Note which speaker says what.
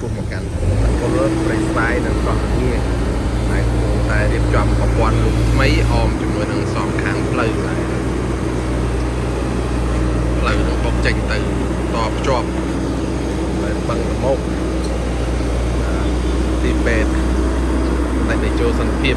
Speaker 1: ពុះមកកាន់ពលរដ្ឋប្រៃស្វាយនៅកោះនេះហើយគង់តែរៀបចំប្រព័ន្ធលូថ្មីអមជាមួយនឹងសងខាងផ្លូវហើយផ្លូវនឹងបុកចេញទៅតភ្ជាប់ហើយបឹងលមោកទីពេទ្យតែទៅចូលសន្តិភាព